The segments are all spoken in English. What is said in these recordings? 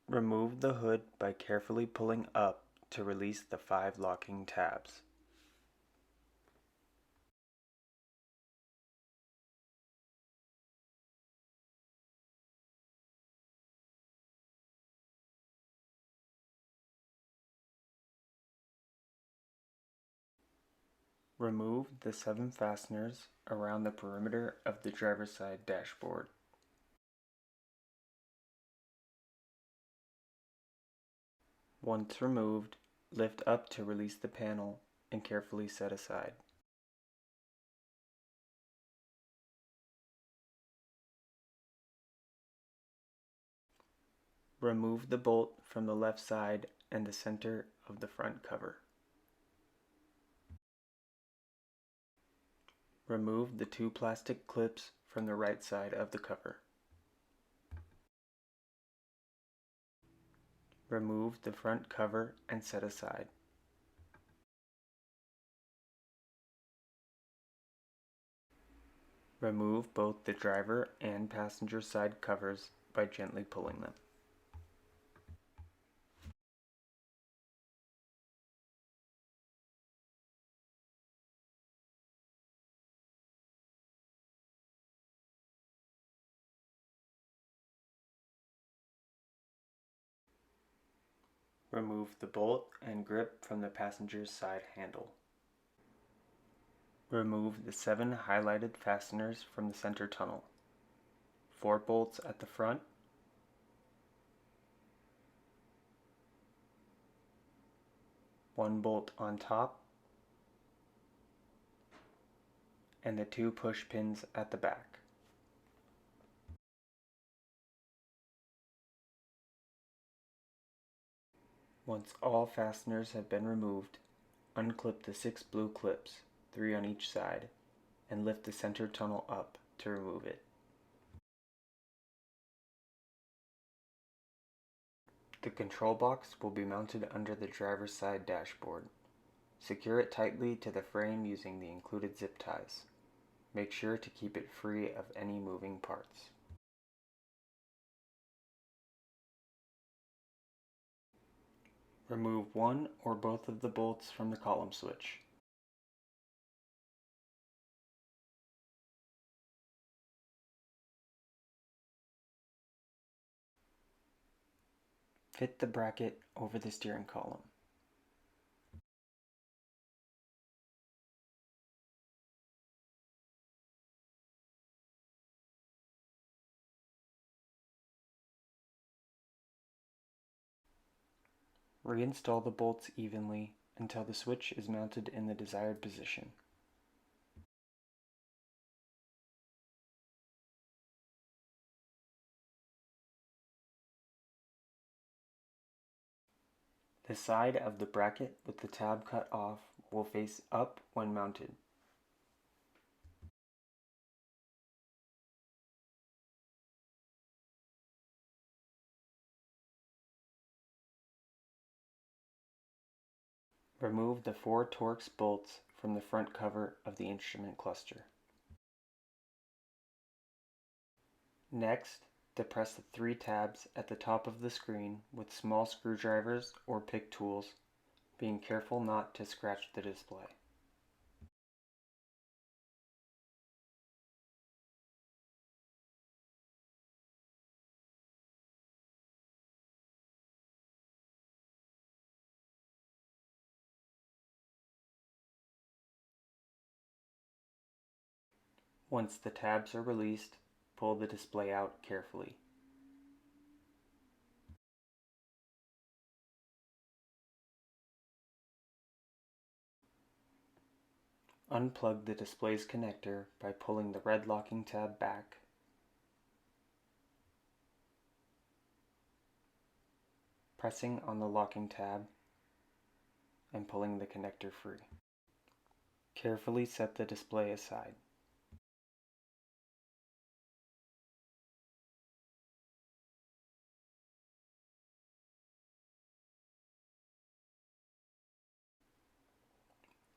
Remove the hood by carefully pulling up to release the 5 locking tabs. Remove the 7 fasteners around the perimeter of the driver's side dashboard. Once removed, lift up to release the panel and carefully set aside. Remove the bolt from the left side and the center of the front cover. Remove the 2 plastic clips from the right side of the cover. Remove the front cover and set aside. Remove both the driver and passenger side covers by gently pulling them. Remove the bolt and grip from the passenger's side handle. Remove the 7 highlighted fasteners from the center tunnel. 4 bolts at the front, 1 bolt on top, and the 2 push pins at the back. Once all fasteners have been removed, unclip the 6 blue clips, 3 on each side, and lift the center tunnel up to remove it. The control box will be mounted under the driver's side dashboard. Secure it tightly to the frame using the included zip ties. Make sure to keep it free of any moving parts. Remove 1 or both of the bolts from the column switch. Fit the bracket over the steering column. Reinstall the bolts evenly until the switch is mounted in the desired position. The side of the bracket with the tab cut off will face up when mounted. Remove the 4 Torx bolts from the front cover of the instrument cluster. Next, depress the 3 tabs at the top of the screen with small screwdrivers or pick tools, being careful not to scratch the display. Once the tabs are released, pull the display out carefully. Unplug the display's connector by pulling the red locking tab back, pressing on the locking tab, and pulling the connector free. Carefully set the display aside.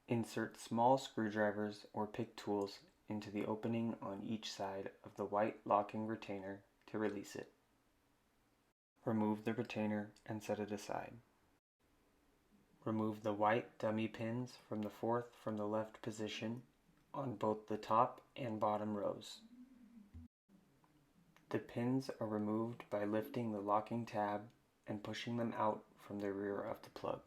Insert small screwdrivers or pick tools into the opening on each side of the white locking retainer to release it. Remove the retainer and set it aside. Remove the white dummy pins from the fourth from the left position on both the top and bottom rows. The pins are removed by lifting the locking tab and pushing them out from the rear of the plug.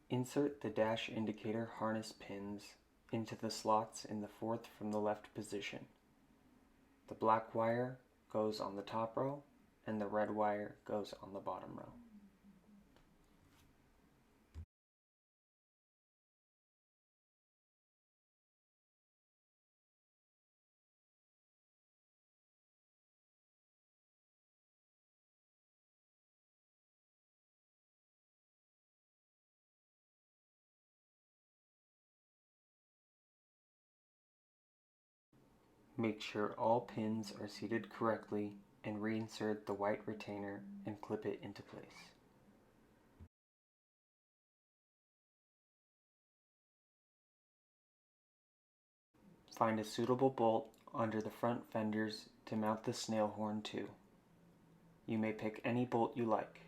Insert the dash indicator harness pins into the slots in the fourth from the left position. The black wire goes on the top row and the red wire goes on the bottom row. Make sure all pins are seated correctly and reinsert the white retainer and clip it into place. Find a suitable bolt under the front fenders to mount the snail horn to. You may pick any bolt you like.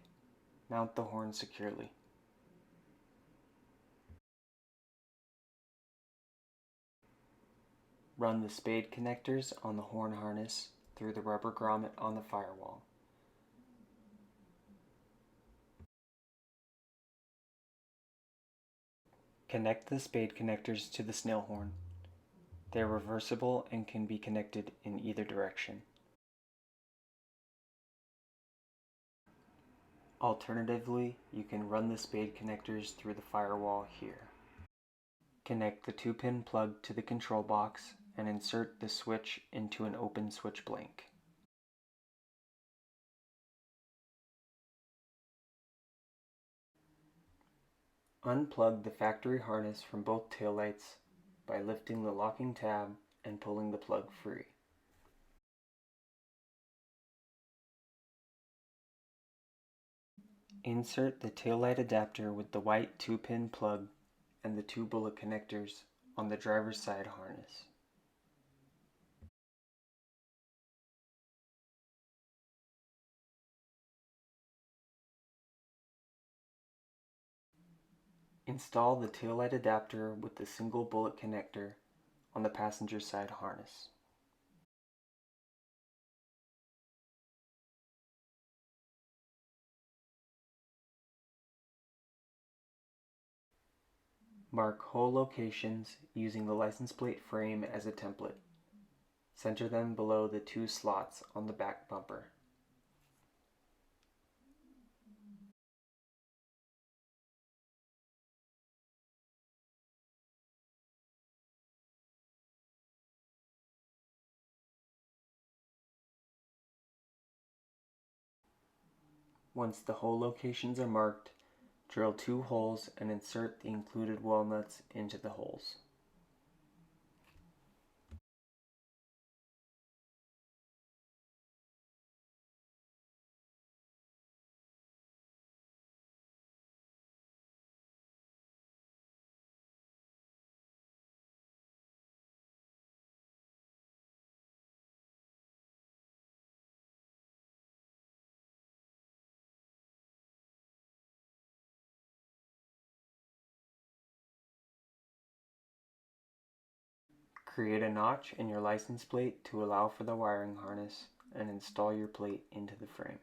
Mount the horn securely. Run the spade connectors on the horn harness through the rubber grommet on the firewall. Connect the spade connectors to the snail horn. They are reversible and can be connected in either direction. Alternatively, you can run the spade connectors through the firewall here. Connect the 2-pin plug to the control box and insert the switch into an open switch blank. Unplug the factory harness from both taillights by lifting the locking tab and pulling the plug free. Insert the taillight adapter with the white 2-pin plug and the 2 bullet connectors on the driver's side harness. Install the taillight adapter with the single bullet connector on the passenger side harness. Mark hole locations using the license plate frame as a template. Center them below the 2 slots on the back bumper. Once the hole locations are marked, drill 2 holes and insert the included walnuts into the holes. Create a notch in your license plate to allow for the wiring harness and install your plate into the frame.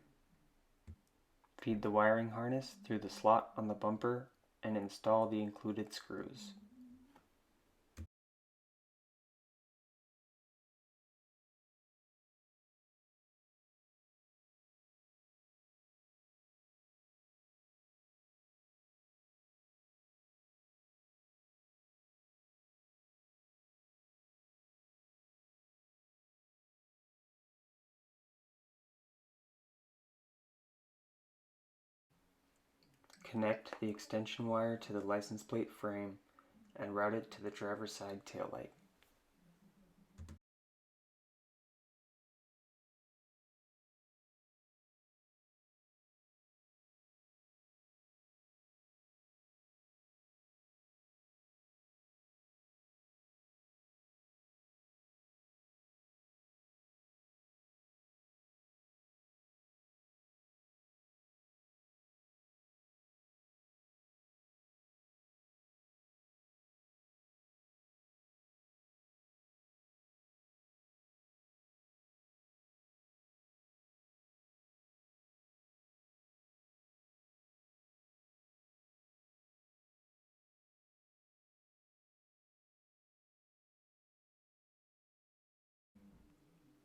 Feed the wiring harness through the slot on the bumper and install the included screws. Connect the extension wire to the license plate frame and route it to the driver's side taillight.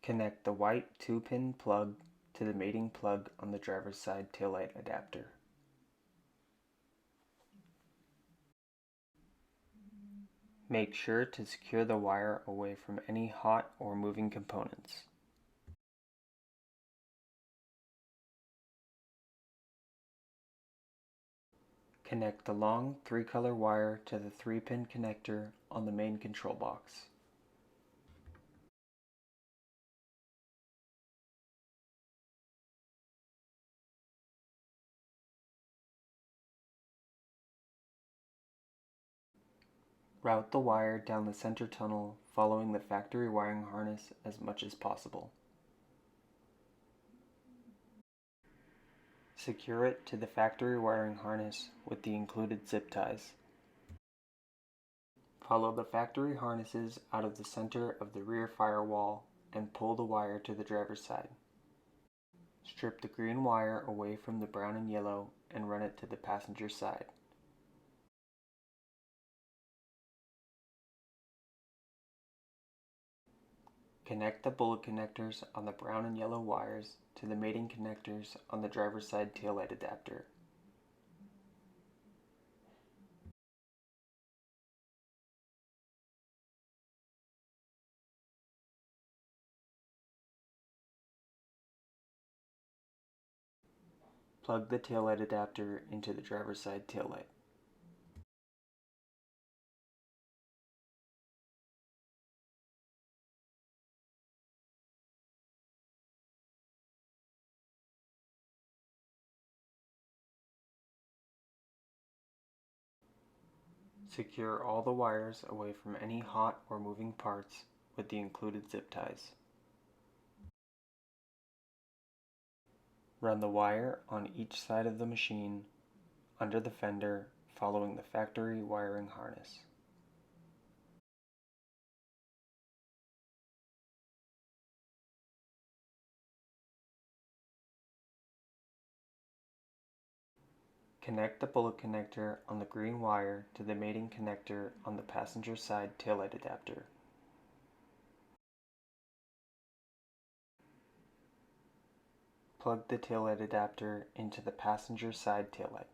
Connect the white 2-pin plug to the mating plug on the driver's side taillight adapter. Make sure to secure the wire away from any hot or moving components. Connect the long 3-color wire to the 3-pin connector on the main control box. Route the wire down the center tunnel following the factory wiring harness as much as possible. Secure it to the factory wiring harness with the included zip ties. Follow the factory harnesses out of the center of the rear firewall and pull the wire to the driver's side. Strip the green wire away from the brown and yellow and run it to the passenger side. Connect the bullet connectors on the brown and yellow wires to the mating connectors on the driver's side taillight adapter. Plug the taillight adapter into the driver's side taillight. Secure all the wires away from any hot or moving parts with the included zip ties. Run the wire on each side of the machine under the fender following the factory wiring harness. Connect the bullet connector on the green wire to the mating connector on the passenger side taillight adapter. Plug the taillight adapter into the passenger side taillight.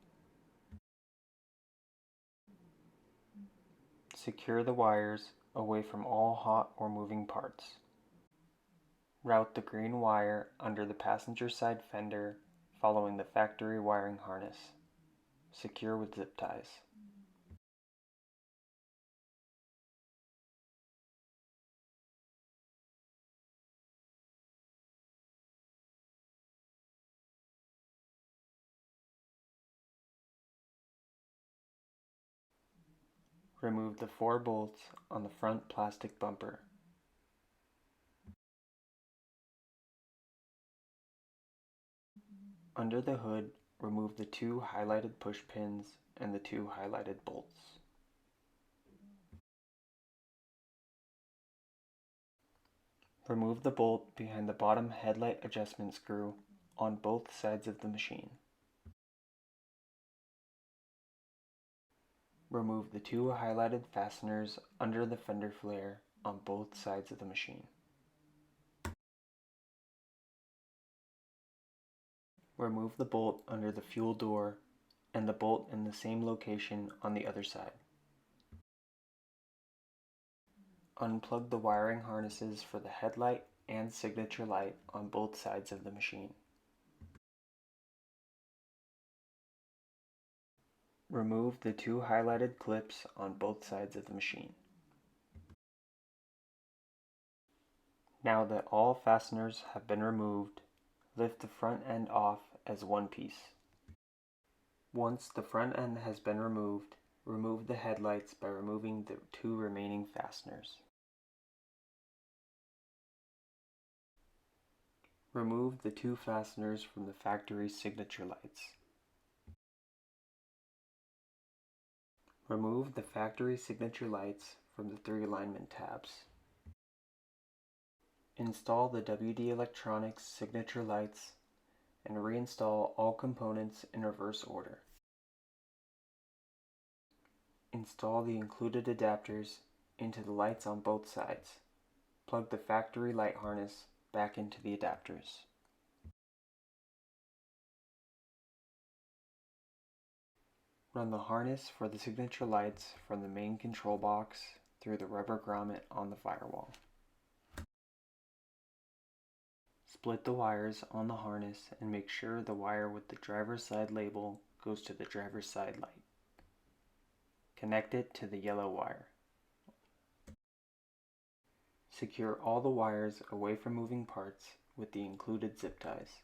Secure the wires away from all hot or moving parts. Route the green wire under the passenger side fender following the factory wiring harness. Secure with zip ties. Remove the 4 bolts on the front plastic bumper. Under the hood, remove the 2 highlighted push pins and the 2 highlighted bolts. Remove the bolt behind the bottom headlight adjustment screw on both sides of the machine. Remove the 2 highlighted fasteners under the fender flare on both sides of the machine. Remove the bolt under the fuel door and the bolt in the same location on the other side. Unplug the wiring harnesses for the headlight and signature light on both sides of the machine. Remove the two highlighted clips on both sides of the machine. Now that all fasteners have been removed, lift the front end off as one piece. Once the front end has been removed, remove the headlights by removing the two remaining fasteners. Remove the two fasteners from the factory signature lights. Remove the factory signature lights from the 3 alignment tabs. Install the WD Electronics signature lights and reinstall all components in reverse order. Install the included adapters into the lights on both sides. Plug the factory light harness back into the adapters. Run the harness for the signature lights from the main control box through the rubber grommet on the firewall. Split the wires on the harness and make sure the wire with the driver's side label goes to the driver's side light. Connect it to the yellow wire. Secure all the wires away from moving parts with the included zip ties.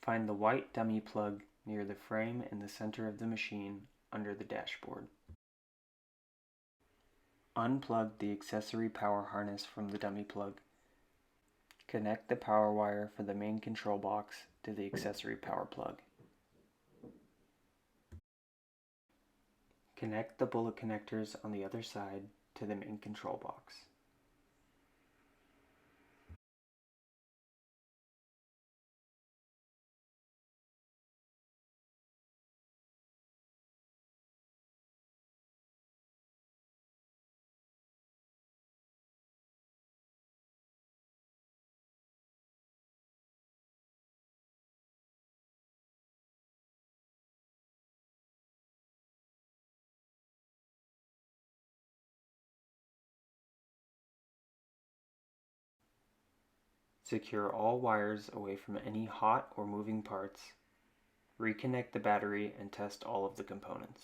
Find the white dummy plug near the frame in the center of the machine under the dashboard. Unplug the accessory power harness from the dummy plug. Connect the power wire for the main control box to the accessory power plug. Connect the bullet connectors on the other side to the main control box. Secure all wires away from any hot or moving parts. Reconnect the battery and test all of the components.